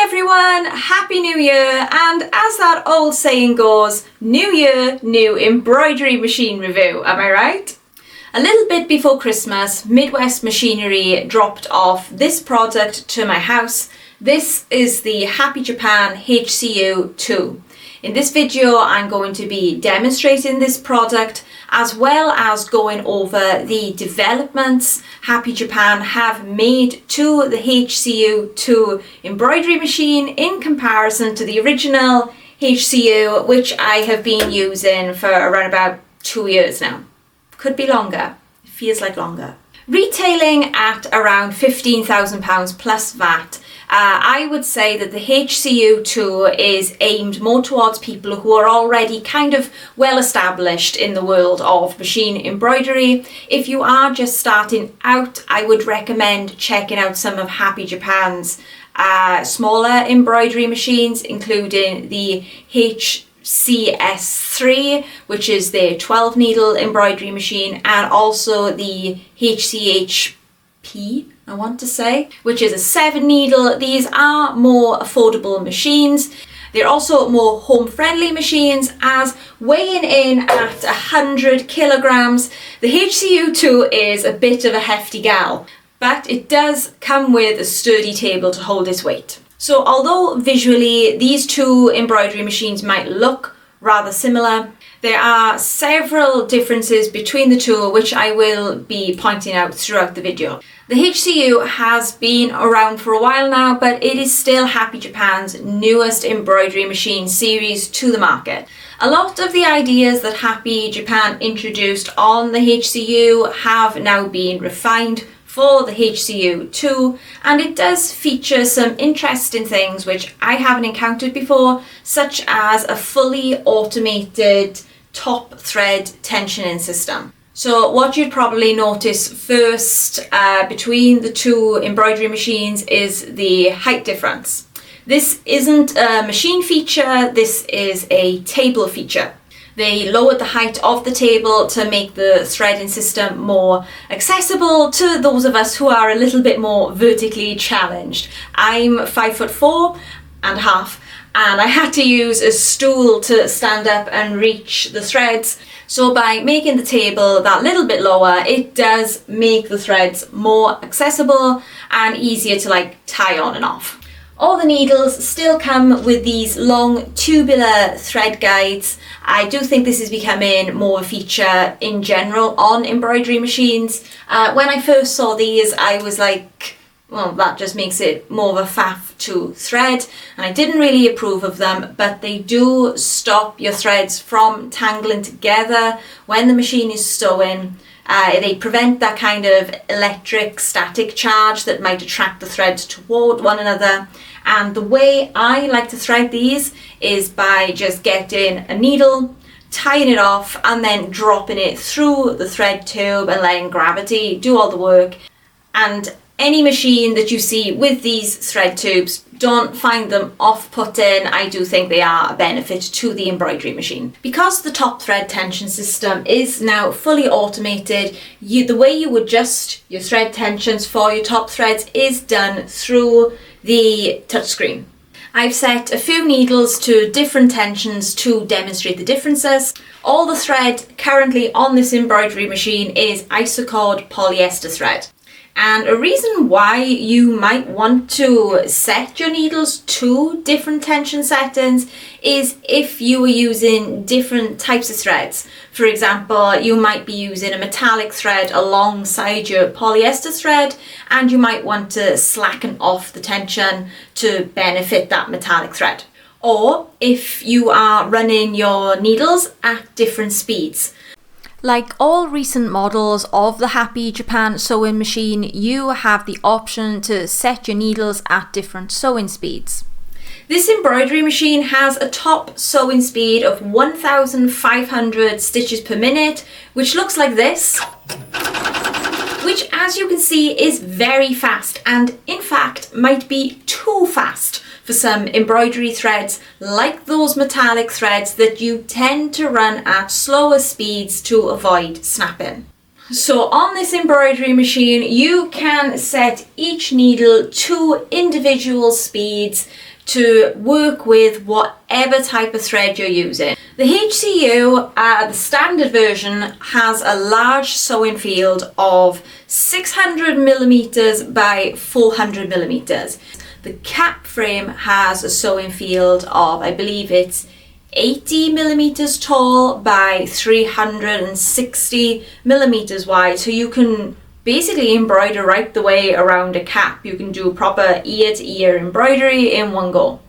everyone, Happy New Year, and as that old saying goes, New Year, new embroidery machine review, am I right? A little bit before Christmas, Midwest Machinery dropped off this product to my house. This is the Happy Japan HCU2. In this video, I'm going to be demonstrating this product as well as going over the developments Happy Japan have made to the HCU2 embroidery machine in comparison to the original HCU, which I have been using for around about 2 years now. Could be longer, it feels like longer. Retailing at around £15,000 plus VAT, I would say that the HCU2 is aimed more towards people who are already kind of well established in the world of machine embroidery. If you are just starting out, I would recommend checking out some of Happy Japan's smaller embroidery machines, including the HCS3, which is the 12 needle embroidery machine, and also the HCH-P, I want to say, which is a 7 needle. These are more affordable machines. They're also more home friendly machines, as weighing in at 100 kilograms, the HCU2 is a bit of a hefty gal, but it does come with a sturdy table to hold its weight. So although visually these two embroidery machines might look rather similar, there are several differences between the two which I will be pointing out throughout the video. The HCU has been around for a while now, but it is still Happy Japan's newest embroidery machine series to the market. A lot of the ideas that Happy Japan introduced on the HCU have now been refined for the HCU2, and it does feature some interesting things which I haven't encountered before, such as a fully automated top thread tensioning system. So what you'd probably notice first between the two embroidery machines is the height difference. This isn't a machine feature, this is a table feature. They lowered the height of the table to make the threading system more accessible to those of us who are a little bit more vertically challenged. I'm 5'4.5", and I had to use a stool to stand up and reach the threads. So by making the table that little bit lower, it does make the threads more accessible and easier to tie on and off. All the needles still come with these long tubular thread guides. I do think this is becoming more a feature in general on embroidery machines. When I first saw these, I was like, well, that just makes it more of a faff to thread, and I didn't really approve of them, but they do stop your threads from tangling together when the machine is stowing. They prevent that kind of electric static charge that might attract the threads toward one another. And the way I like to thread these is by just getting a needle, tying it off, and then dropping it through the thread tube and letting gravity do all the work. And any machine that you see with these thread tubes, don't find them off-putting. I do think they are a benefit to the embroidery machine. Because the top thread tension system is now fully automated, the way you adjust your thread tensions for your top threads is done through the touchscreen. I've set a few needles to different tensions to demonstrate the differences. All the thread currently on this embroidery machine is isocord polyester thread. And a reason why you might want to set your needles to different tension settings is if you are using different types of threads. For example, you might be using a metallic thread alongside your polyester thread, and you might want to slacken off the tension to benefit that metallic thread. Or if you are running your needles at different speeds. Like all recent models of the Happy Japan sewing machine, you have the option to set your needles at different sewing speeds. This embroidery machine has a top sewing speed of 1,500 stitches per minute, which looks like this, which as you can see is very fast, and in fact might be too fast for some embroidery threads like those metallic threads that you tend to run at slower speeds to avoid snapping. So on this embroidery machine, you can set each needle to individual speeds to work with whatever type of thread you're using. The HCU, the standard version, has a large sewing field of 600 millimeters by 400 millimeters. The cap frame has a sewing field of, I believe it's 80 millimeters tall by 360 millimeters wide, so you can basically embroider right the way around a cap. You can do proper ear-to-ear embroidery in one go.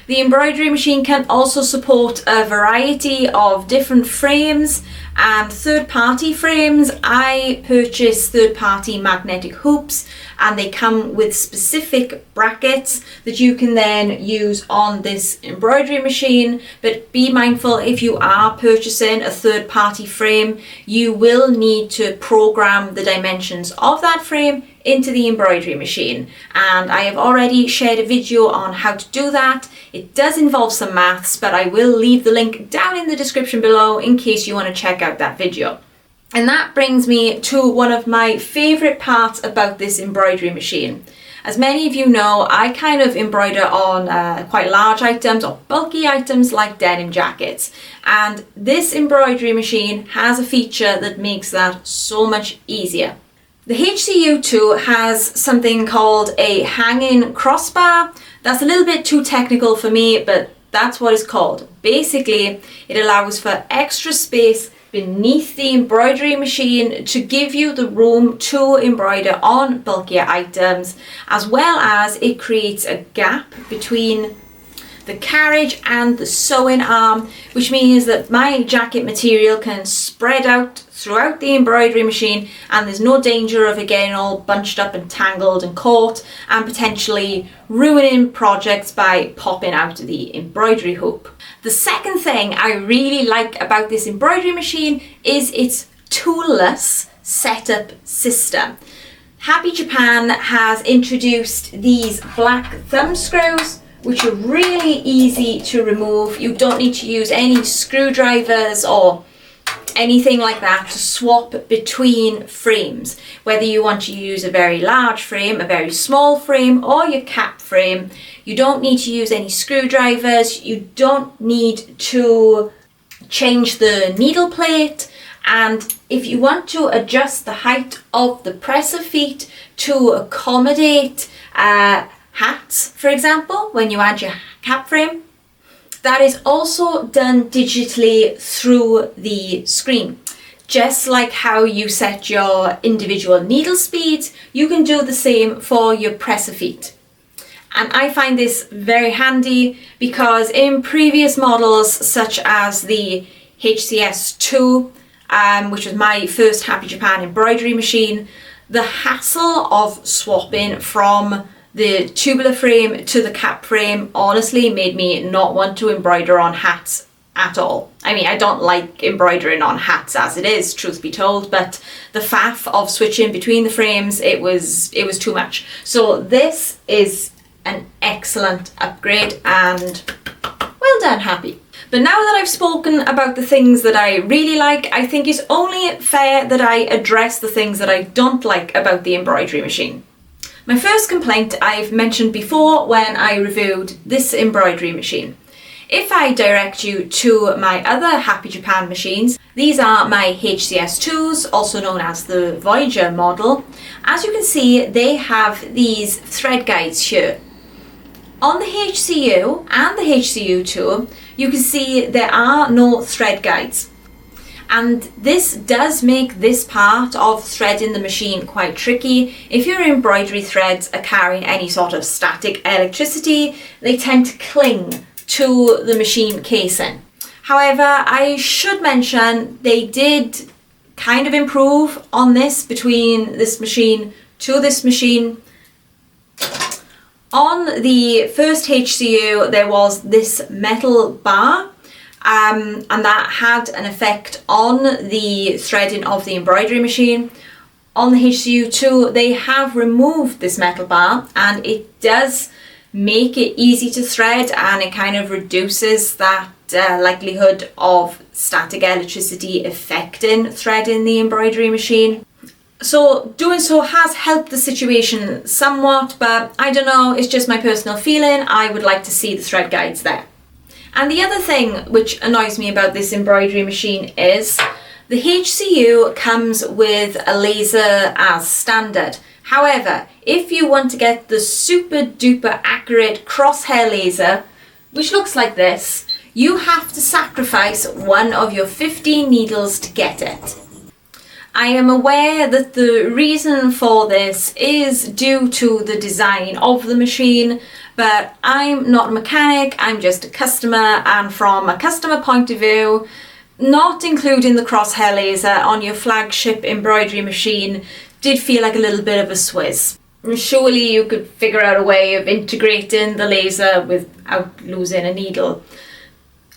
The embroidery machine can also support a variety of different frames and third-party frames. I purchased third-party magnetic hoops, and they come with specific brackets that you can then use on this embroidery machine. But be mindful, if you are purchasing a third-party frame, you will need to program the dimensions of that frame into the embroidery machine, and I have already shared a video on how to do that. It does involve some maths, but I will leave the link down in the description below in case you want to check out that video. And that brings me to one of my favorite parts about this embroidery machine. As many of you know, I kind of embroider on quite large items or bulky items like denim jackets, and this embroidery machine has a feature that makes that so much easier. The HCU2 has something called a hanging crossbar. That's a little bit too technical for me, but that's what it's called. Basically, it allows for extra space beneath the embroidery machine to give you the room to embroider on bulkier items, as well as it creates a gap between the carriage and the sewing arm, which means that my jacket material can spread out throughout the embroidery machine, and there's no danger of it getting all bunched up and tangled and caught and potentially ruining projects by popping out of the embroidery hoop. The second thing I really like about this embroidery machine is its toolless setup system. Happy Japan has introduced these black thumb screws, which are really easy to remove. You don't need to use any screwdrivers or anything like that to swap between frames. Whether you want to use a very large frame, a very small frame, or your cap frame, you don't need to use any screwdrivers. You don't need to change the needle plate. And if you want to adjust the height of the presser feet to accommodate hats, for example, when you add your cap frame, that is also done digitally through the screen. Just like how you set your individual needle speeds, you can do the same for your presser feet. And I find this very handy because in previous models, such as the HCS2, which was my first Happy Japan embroidery machine, the hassle of swapping from the tubular frame to the cap frame honestly made me not want to embroider on hats at all. I mean, I don't like embroidering on hats as it is, truth be told, but the faff of switching between the frames, it was too much. So this is an excellent upgrade, and well done, Happy. But now that I've spoken about the things that I really like, I think it's only fair that I address the things that I don't like about the embroidery machine. My first complaint I've mentioned before when I reviewed this embroidery machine. If I direct you to my other Happy Japan machines, these are my HCS2s, also known as the Voyager model. As you can see, they have these thread guides here. On the HCU and the HCU2, you can see there are no thread guides. And this does make this part of threading the machine quite tricky. If your embroidery threads are carrying any sort of static electricity, they tend to cling to the machine casing. However, I should mention they did kind of improve on this between this machine to this machine. On the first HCU, there was this metal bar, and that had an effect on the threading of the embroidery machine. On the HCU2, they have removed this metal bar, and it does make it easy to thread, and it kind of reduces that likelihood of static electricity affecting threading the embroidery machine. So doing so has helped the situation somewhat, but I don't know, it's just my personal feeling. I would like to see the thread guides there. And the other thing which annoys me about this embroidery machine is the HCU comes with a laser as standard. However, if you want to get the super duper accurate crosshair laser, which looks like this, you have to sacrifice one of your 15 needles to get it. I am aware that the reason for this is due to the design of the machine, but I'm not a mechanic, I'm just a customer, and from a customer point of view, not including the crosshair laser on your flagship embroidery machine did feel like a little bit of a swizz. Surely you could figure out a way of integrating the laser without losing a needle.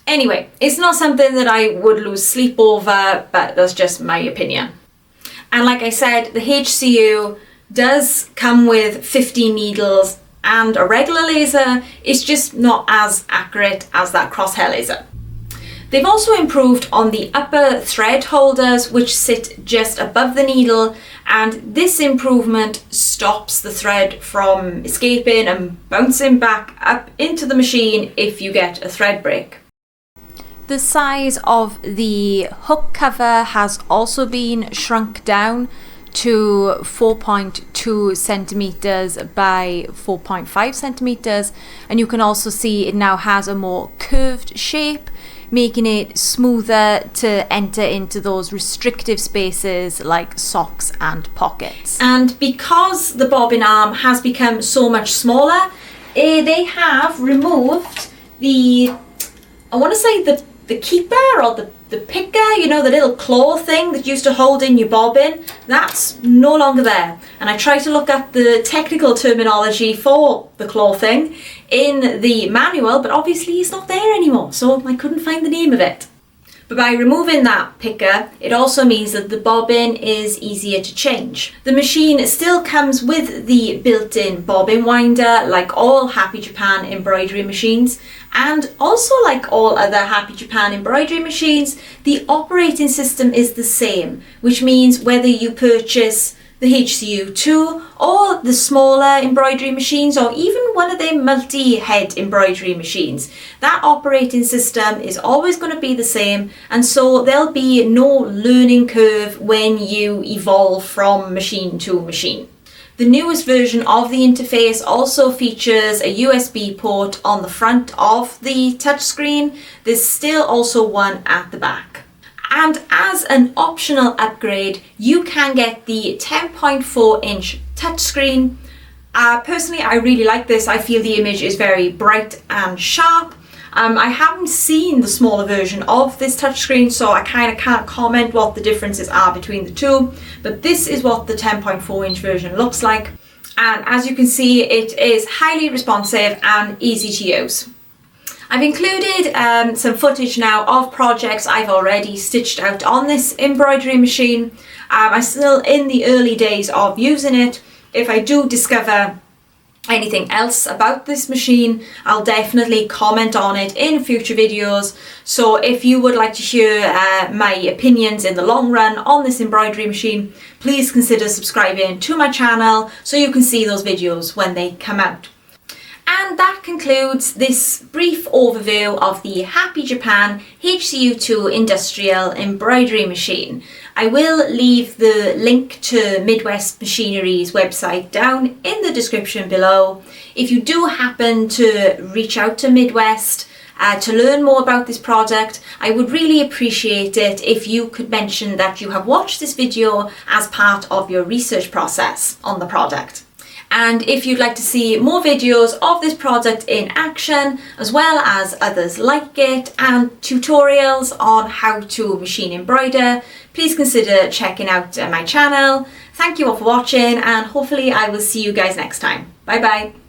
Anyway, it's not something that I would lose sleep over, but that's just my opinion. And like I said, the HCU does come with 15 needles and a regular laser. It's just not as accurate as that crosshair laser. They've also improved on the upper thread holders, which sit just above the needle, and this improvement stops the thread from escaping and bouncing back up into the machine if you get a thread break. The size of the hook cover has also been shrunk down to 4.2 centimeters by 4.5 centimeters, and you can also see it now has a more curved shape, making it smoother to enter into those restrictive spaces like socks and pockets. And because the bobbin arm has become so much smaller, they have removed the, I want to say the keeper or the picker, you know, the little claw thing that used to hold in your bobbin. That's no longer there. And I tried to look up the technical terminology for the claw thing in the manual, but obviously it's not there anymore, so I couldn't find the name of it. But by removing that picker, it also means that the bobbin is easier to change. The machine still comes with the built-in bobbin winder like all Happy Japan embroidery machines, and also like all other Happy Japan embroidery machines, the operating system is the same, which means whether you purchase the HCU2 or the smaller embroidery machines, or even one of their multi-head embroidery machines, that operating system is always going to be the same, and so there'll be no learning curve when you evolve from machine to machine. The newest version of the interface also features a USB port on the front of the touchscreen. There's still also one at the back. And as an optional upgrade, you can get the 10.4-inch touchscreen. Personally, I really like this. I feel the image is very bright and sharp. I haven't seen the smaller version of this touchscreen, so I kind of can't comment what the differences are between the two, but this is what the 10.4-inch version looks like. And as you can see, it is highly responsive and easy to use. I've included some footage now of projects I've already stitched out on this embroidery machine. I'm still in the early days of using it. If I do discover anything else about this machine, I'll definitely comment on it in future videos. So if you would like to hear my opinions in the long run on this embroidery machine, please consider subscribing to my channel so you can see those videos when they come out. And that concludes this brief overview of the Happy Japan HCU2 industrial embroidery machine. I will leave the link to Midwest Machinery's website down in the description below. If you do happen to reach out to Midwest to learn more about this product, I would really appreciate it if you could mention that you have watched this video as part of your research process on the product. And if you'd like to see more videos of this product in action, as well as others like it, and tutorials on how to machine embroider, please consider checking out my channel. Thank you all for watching, and hopefully I will see you guys next time. Bye bye.